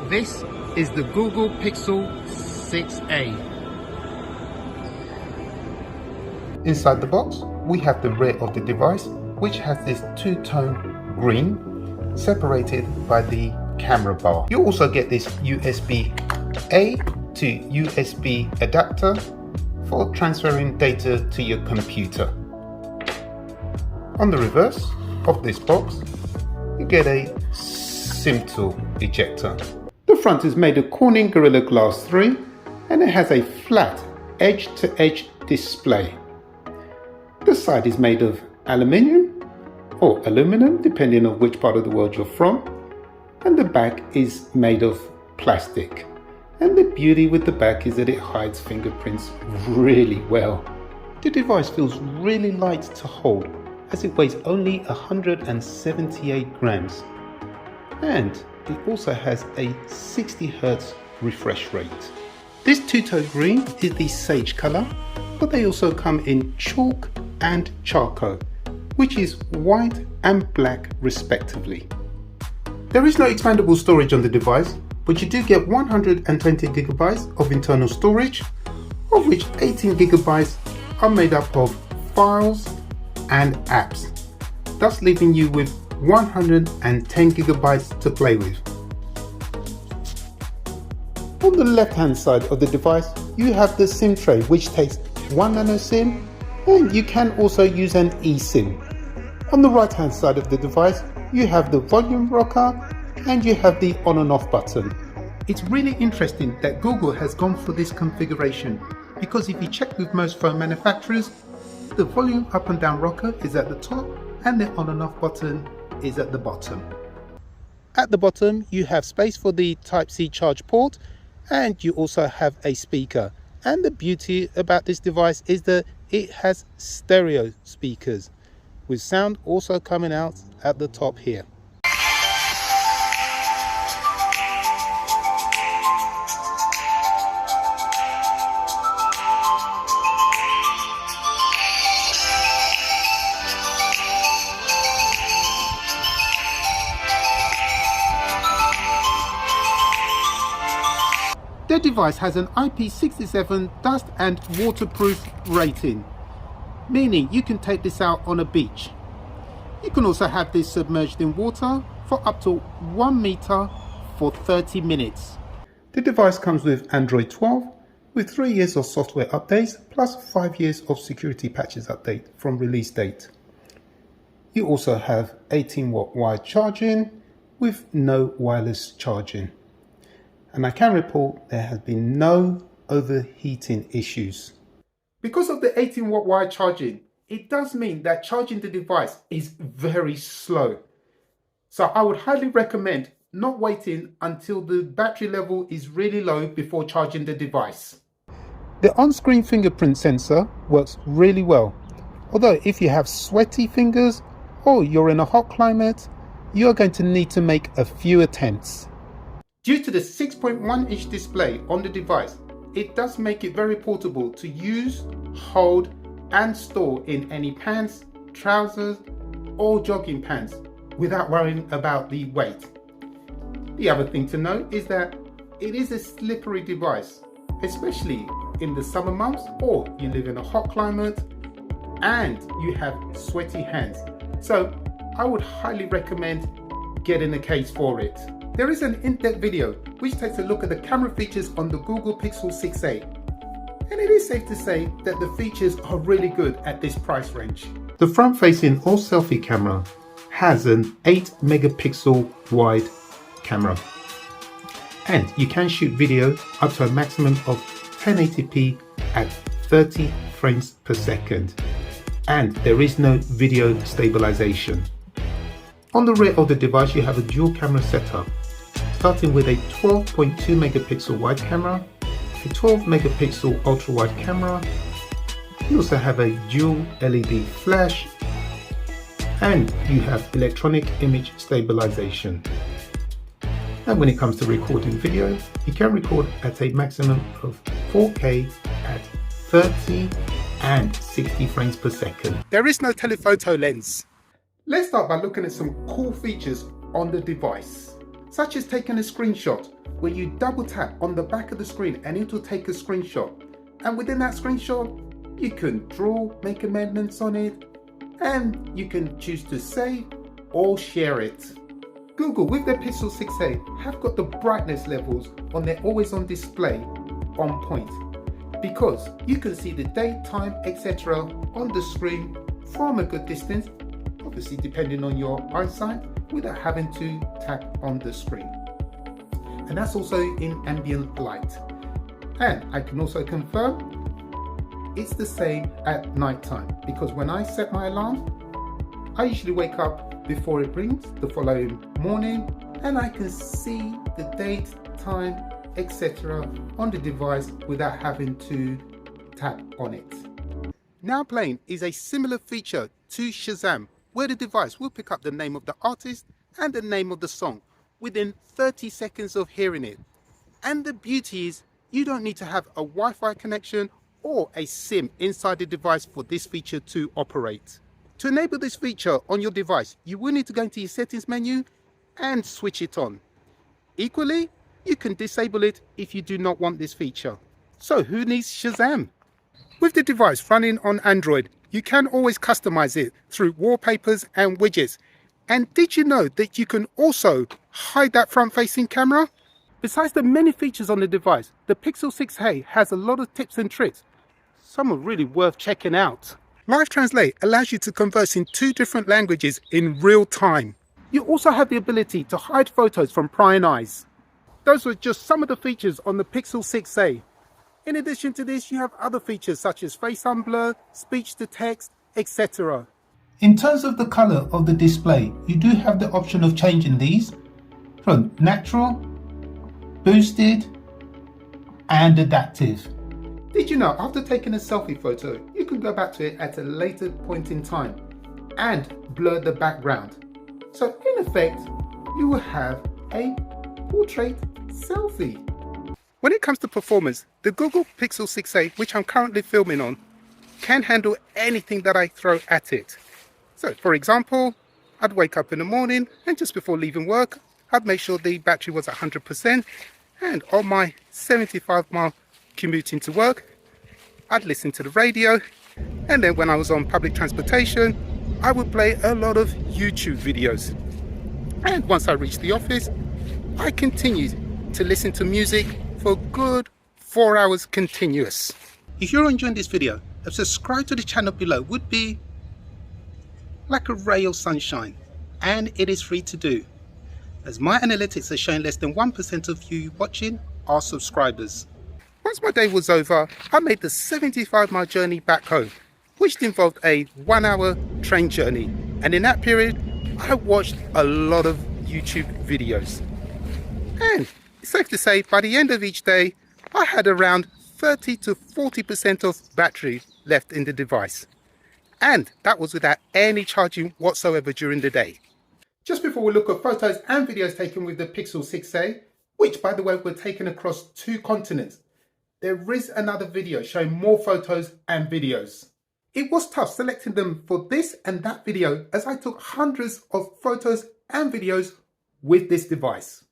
This is the Google Pixel 6a. Inside the box, we have the rear of the device, which has this two-tone green separated by the camera bar. You also get this USB-A to USB adapter for transferring data to your computer. On the reverse of this box, you get a SIM tool ejector. The front is made of Corning Gorilla Glass 3 and it has a flat edge-to-edge display. The side is made of aluminium or aluminum, depending on which part of the world you're from, and the back is made of plastic. And the beauty with the back is that it hides fingerprints really well. The device feels really light to hold, as it weighs only 178 grams. And it also has a 60 Hz refresh rate. This two-tone green is the sage color, but they also come in chalk and charcoal, which is white and black respectively. There is no expandable storage on the device, but you do get 120 gigabytes of internal storage, of which 18 gigabytes are made up of files and apps, thus leaving you with 110 gigabytes to play with. On the left hand side of the device, you have the SIM tray, which takes one nano SIM, and you can also use an eSIM. On the right hand side of the device, you have the volume rocker and you have the on and off button. It's really interesting that Google has gone for this configuration, because if you check with most phone manufacturers, the volume up and down rocker is at the top and the on and off button is at the bottom. At the bottom you have space for the Type-C charge port, and you also have a speaker. And the beauty about this device is that it has stereo speakers, with sound also coming out at the top here. The device has an IP67 dust and waterproof rating, meaning you can take this out on a beach. You can also have this submerged in water for up to 1 meter for 30 minutes. The device comes with Android 12 with 3 years of software updates plus 5 years of security patches update from release date. You also have 18-watt wired charging with no wireless charging. And I can report there has been no overheating issues. Because of the 18-watt wired charging, it does mean that charging the device is very slow. So I would highly recommend not waiting until the battery level is really low before charging the device. The on-screen fingerprint sensor works really well, although if you have sweaty fingers or you're in a hot climate, you're going to need to make a few attempts. Due to the 6.1-inch display on the device, it does make it very portable to use, hold and store in any pants, trousers or jogging pants without worrying about the weight. The other thing to note is that it is a slippery device, especially in the summer months, or you live in a hot climate and you have sweaty hands. So I would highly recommend getting a case for it. There is an in-depth video which takes a look at the camera features on the Google Pixel 6a, and it is safe to say that the features are really good at this price range. The front-facing or selfie camera has an 8 megapixel wide camera, and you can shoot video up to a maximum of 1080p at 30 frames per second, and there is no video stabilization. On the rear of the device you have a dual camera setup, starting with a 12.2 megapixel wide camera, a 12 megapixel ultra wide camera. You also have a dual LED flash, and you have electronic image stabilization. And when it comes to recording video, you can record at a maximum of 4K at 30 and 60 frames per second. There is no telephoto lens. Let's start by looking at some cool features on the device. such as taking a screenshot, where you double tap on the back of the screen and it will take a screenshot. And within that screenshot, you can draw, make amendments on it, and you can choose to save or share it. Google, with their Pixel 6a, have got the brightness levels on their always on display on point, because you can see the date, time, etc. on the screen from a good distance, obviously depending on your eyesight, without having to tap on the screen. And that's also in ambient light. And I can also confirm it's the same at night time, because when I set my alarm, I usually wake up before it rings the following morning, and I can see the date, time, etc. on the device without having to tap on it. Now playing is a similar feature to Shazam, where the device will pick up the name of the artist and the name of the song within 30 seconds of hearing it. And the beauty is, you don't need to have a Wi-Fi connection or a SIM inside the device for this feature to operate. To enable this feature on your device, you will need to go into your settings menu and switch it on. Equally, you can disable it if you do not want this feature. So who needs Shazam? With the device running on Android, you can always customize it through wallpapers and widgets. And did you know that you can also hide that front-facing camera? Besides the many features on the device, the Pixel 6a has a lot of tips and tricks. Some are really worth checking out. Live Translate allows you to converse in 2 different languages in real time. You also have the ability to hide photos from prying eyes. Those are just some of the features on the Pixel 6a. In addition to this, you have other features such as face unblur, speech to text, etc. In terms of the color of the display, you do have the option of changing these from natural, boosted, and adaptive. Did you know, after taking a selfie photo, you can go back to it at a later point in time and blur the background. So in effect, you will have a portrait selfie. When it comes to performance, the Google Pixel 6a, which I'm currently filming on, can handle anything that I throw at it. So for example, I'd wake up in the morning and just before leaving work, I'd make sure the battery was 100%, and on my 75-mile commute into work, I'd listen to the radio, and then when I was on public transportation, I would play a lot of YouTube videos. And once I reached the office, I continued to listen to music for a good 4 hours continuous. If you're enjoying this video, a subscribe to the channel below would be like a ray of sunshine, and it is free to do, as my analytics are showing less than 1% of you watching are subscribers. Once my day was over, I made the 75-mile journey back home, which involved a 1-hour train journey, and in that period I watched a lot of YouTube videos. And it's safe to say, by the end of each day, I had around 30 to 40% of battery left in the device. And that was without any charging whatsoever during the day. Just before we look at photos and videos taken with the Pixel 6a, which by the way were taken across 2 continents, there is another video showing more photos and videos. It was tough selecting them for this and that video, as I took hundreds of photos and videos with this device.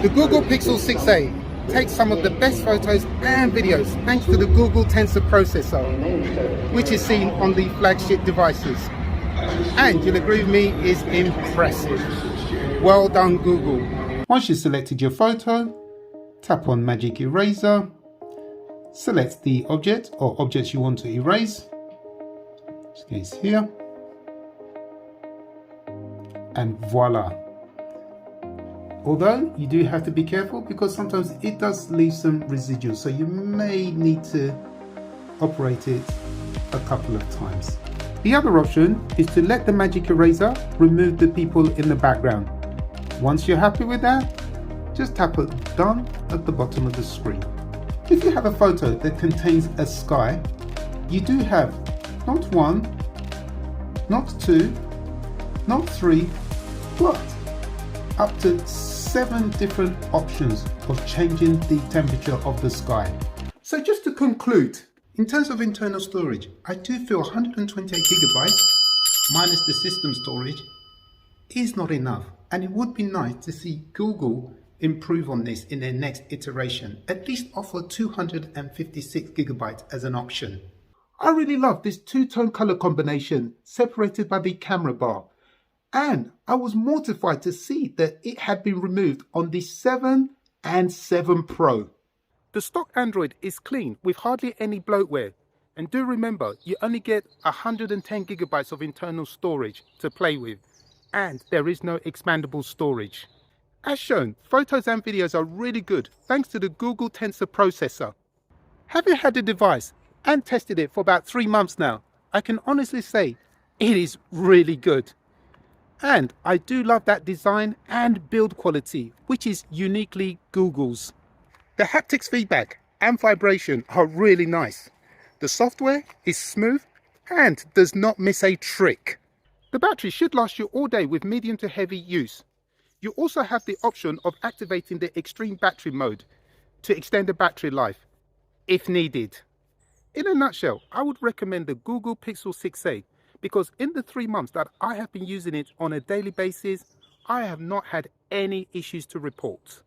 The Google Pixel 6a takes some of the best photos and videos thanks to the Google Tensor processor, which is seen on the flagship devices. And you'll agree with me, is impressive. Well done, Google. Once you've selected your photo, tap on Magic Eraser, select the object or objects you want to erase, in this case here, and voila. Although you do have to be careful because sometimes it does leave some residuals, so you may need to operate it a couple of times. The other option is to let the Magic Eraser remove the people in the background. Once you're happy with that, just tap on Done at the bottom of the screen. If you have a photo that contains a sky, you do have not one, not two, not three, but up to 7 different options of changing the temperature of the sky. So just to conclude, in terms of internal storage, I do feel 128 gigabytes minus the system storage is not enough, and it would be nice to see Google improve on this in their next iteration, at least offer 256 gigabytes as an option. I really love this two-tone color combination separated by the camera bar. And I was mortified to see that it had been removed on the 7 and 7 Pro. The stock Android is clean with hardly any bloatware. And do remember, you only get 110 gigabytes of internal storage to play with. And there is no expandable storage. As shown, photos and videos are really good thanks to the Google Tensor processor. Having had the device and tested it for about 3 months now, I can honestly say it is really good. And I do love that design and build quality, which is uniquely Google's. The haptics feedback and vibration are really nice. The software is smooth and does not miss a trick. The battery should last you all day with medium to heavy use. You also have the option of activating the extreme battery mode to extend the battery life if needed. In a nutshell, I would recommend the Google Pixel 6a because in the 3 months that I have been using it on a daily basis, I have not had any issues to report.